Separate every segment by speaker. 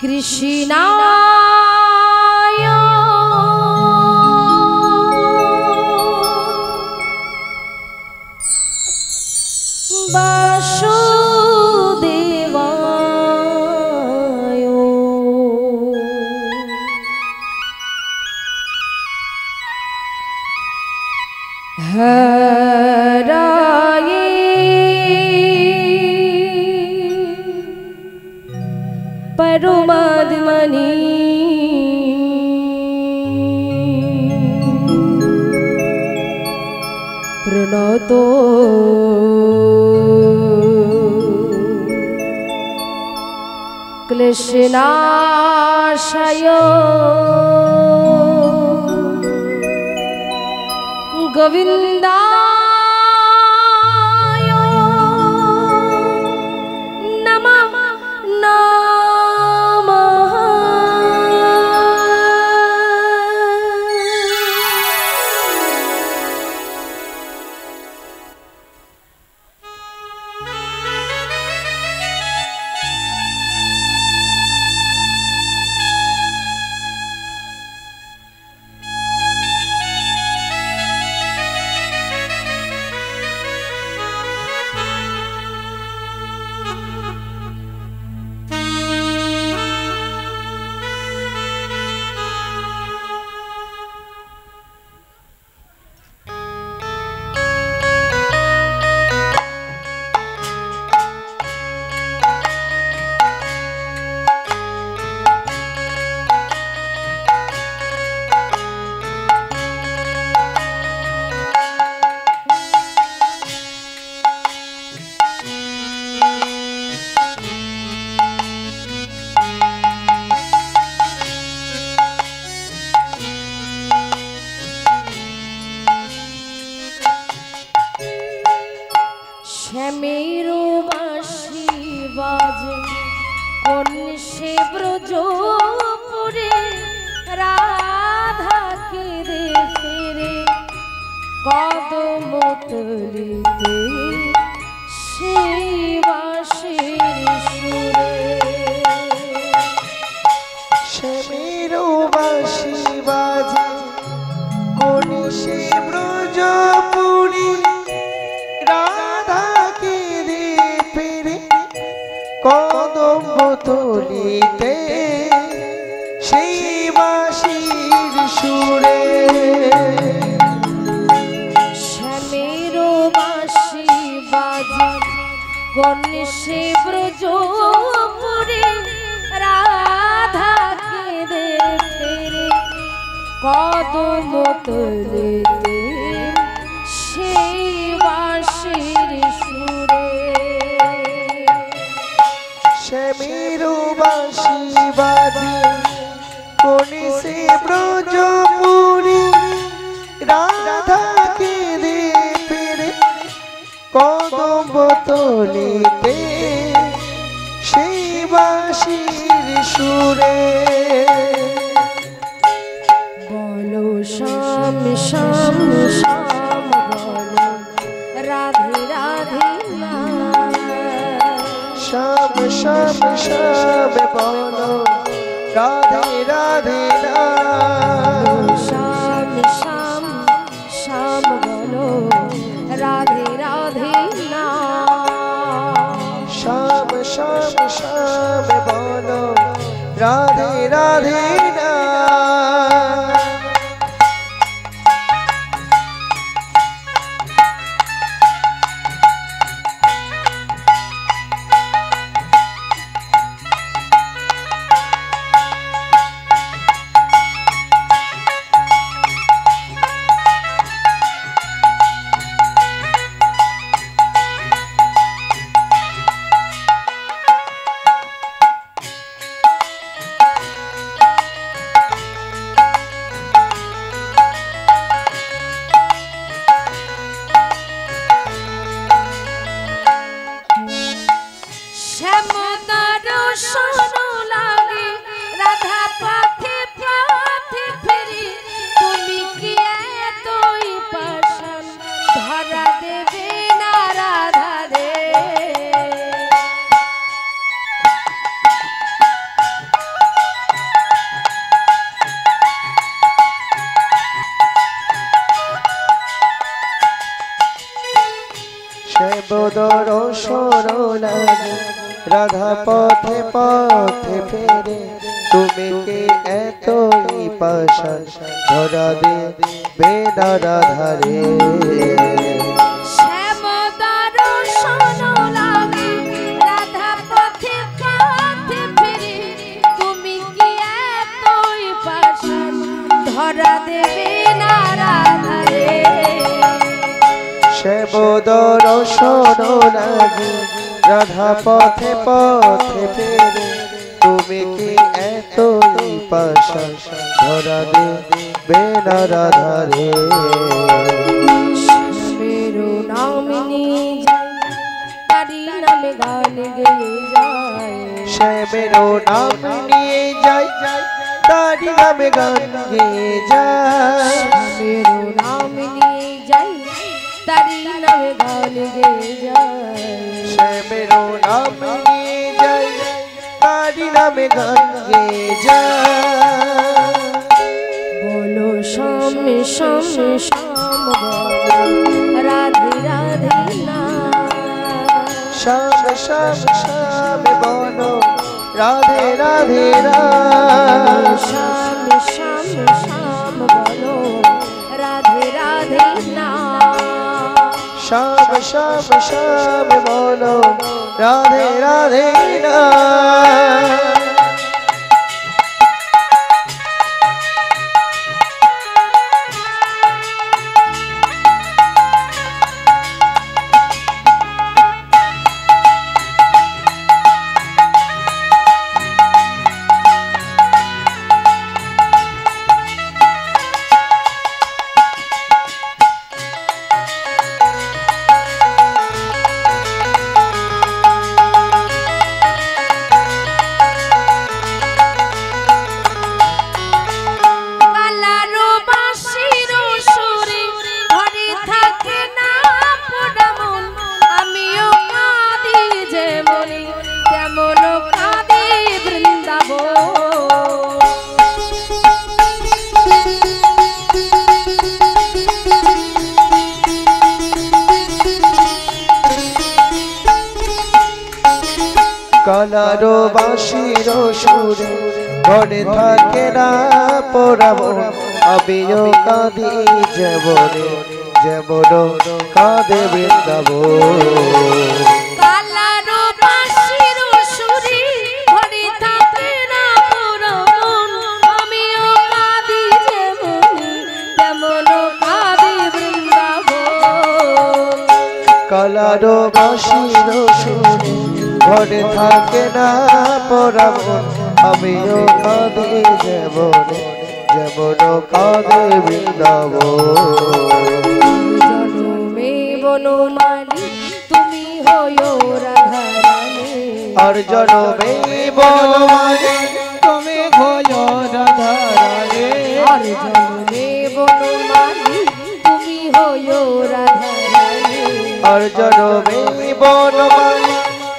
Speaker 1: কৃষ্ণায় বাসুদেবায় হরায়ে পরমাত্মনি প্রণতো ক্লেশনাশয় গোবিন্দায় নমঃ নমঃ। শ্যামেরো বাঁশি বাজে কন্যে ব্রজপুরে রাধাকে দেখে রে কদম তলিতে সেই বাঁশির সুরে।
Speaker 2: শ্যামেরো বাঁশি বাজে কন্যে ব্রজপুরে রাধাকে দেখে রে কদম তলিতে সেই বাঁশির সুরে।
Speaker 1: শ্যামেরো বাঁশি বাজে কন্যে ব্রজপুরে রাধাকে দেখে রে কদম তলিতে সেই বাঁশির সুরে।
Speaker 2: শ্যামেরো বাঁশি বাজে কন্যে ব্রজপুরে রাধাকে দেখে রে কদম তলিতে সেই বাঁশির সুরে।
Speaker 1: বলো শ্যাম শ্যাম শ্যাম বলো রাধে রাধে নাম।
Speaker 2: শ্যাম শ্যাম শ্যাম বলো রাধে রাধে নাম।
Speaker 1: শ্যাম শ্যাম শ্যাম বলো রাধে রাধে নাম।
Speaker 2: শ্যাম শ্যাম শ্যাম বলো রাধে রাধে নাম। রাধা পথে পথে ফেরে তুমি কি এতই পাশান ধরা দেবে না রাধারে
Speaker 1: শ্যাম দর্শন লাগে রাধা পথে পথে ফিরে তুমি কি এতই পাশান ধরা দেবে না রাধারে
Speaker 2: শ্যাম দর্শন লাগে রাধা পথে পথে ফেরে তুমি কি এতই পাশান ধরা দেবে না রাধারে
Speaker 1: শ্যামেরো নাম নিয়ে যায় তারি নামে গান গেয়ে যায়
Speaker 2: শ্যামেরো নাম নিয়ে যাই তারি নামে গান গেয়ে যায়
Speaker 1: শ্যামেরো নাম নিয়ে যায় তারি নামে গান গেয়ে যায়
Speaker 2: শ্যামেরো নাম নিয়ে যাই তারি নামে গান গেয়ে যায়
Speaker 1: বলো শ্যাম শ্যাম শ্যাম বলো রাধে রাধে না
Speaker 2: শ্যাম শ্যাম শ্যাম বলো রাধে রাধে
Speaker 1: শ্যাম শ্যাম শ্যাম বলো রাধে রাধে না
Speaker 2: শ্যাম শ্যাম শ্যাম বলো রাধে রাধে না কালারো বাঁশির সুরে ঘরে থাকে না পোড়াবো আমিও কাঁদি যেমনে যেমন কাঁদে বৃন্দাবন
Speaker 1: কালারো বাঁশির সুরে ঘরে থাকে না পুরমন আমিও কাঁদি যেমন তেমন কাঁদে বৃন্দাবন
Speaker 2: কালারো বাঁশির সুরে ঘরে থাকে না পোড়াবো আমিও কাঁদি যেমনে যেমন কাঁদে বৃন্দাবন
Speaker 1: জনমে বনমালী তুমি হয়ো রাধারানী
Speaker 2: আর জনমে বনমালী তুমি হয়ো রাধারানী
Speaker 1: আর জনমে বনমালী তুমি হয়ো রাধারানী
Speaker 2: আর জনমে বনমালী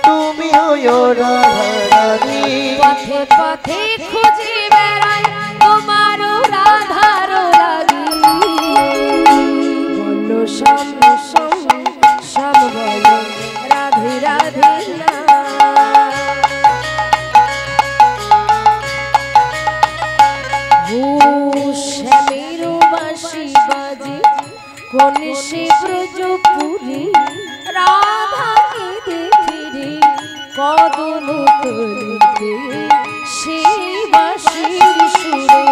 Speaker 2: তুমি হয়ো রাধারানী
Speaker 1: পথে পথে খুঁজে বেড়াই তোমার রাধার লাগি বলো শ্যাম শ্যাম শ্যাম বলো রাধে রাধে না শ্যামের বাঁশি বাজে কোন সে ব্রজপুরী রাধাকে দেখে রে কদম তলিতে সেই বাঁশির সুরে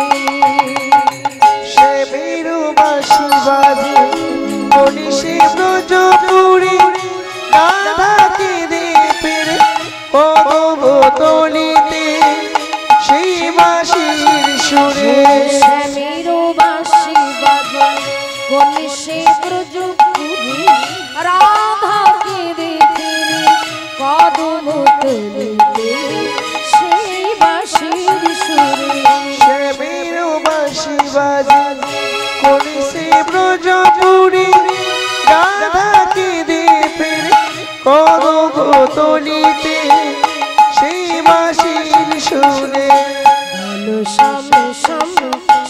Speaker 2: সে মেরু বাঁশি বাজে মনীষী ব্রজপুরী রাধাকে দেখে রে কদম তলিতে সেই বাঁশির সুরে
Speaker 1: শ্যামের বাঁশি বাজে কোন সে ব্রজপুরী রাধাকে দেখে রে কদম তলিতে সেই বাঁশির সুরে
Speaker 2: সে মেরু বাঁশি বাজে মনীষী ব্রজপুরী রাধাকে দেখে রে কদম তলিতে সেই বাঁশির সুরে
Speaker 1: বলো শ্যাম শ্যাম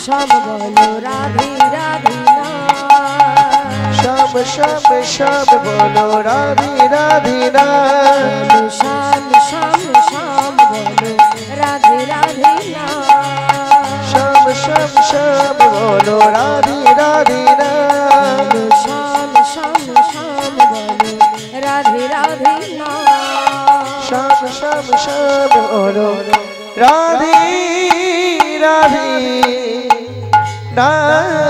Speaker 1: শ্যাম বলো রাধে রাধে না
Speaker 2: শ্যাম শ্যাম শ্যাম বলো রাধে রাধে না
Speaker 1: বলো শ্যাম শ্যাম শ্যাম বলো রাধে রাধে নাম
Speaker 2: শ্যাম শ্যাম শ্যাম বলো রাধে রাধে নাম
Speaker 1: শ্যাম শ্যাম শ্যাম বলো রাধে রাধে নাম
Speaker 2: শ্যাম শ্যাম শ্যাম বলো রাধে রাধে নাম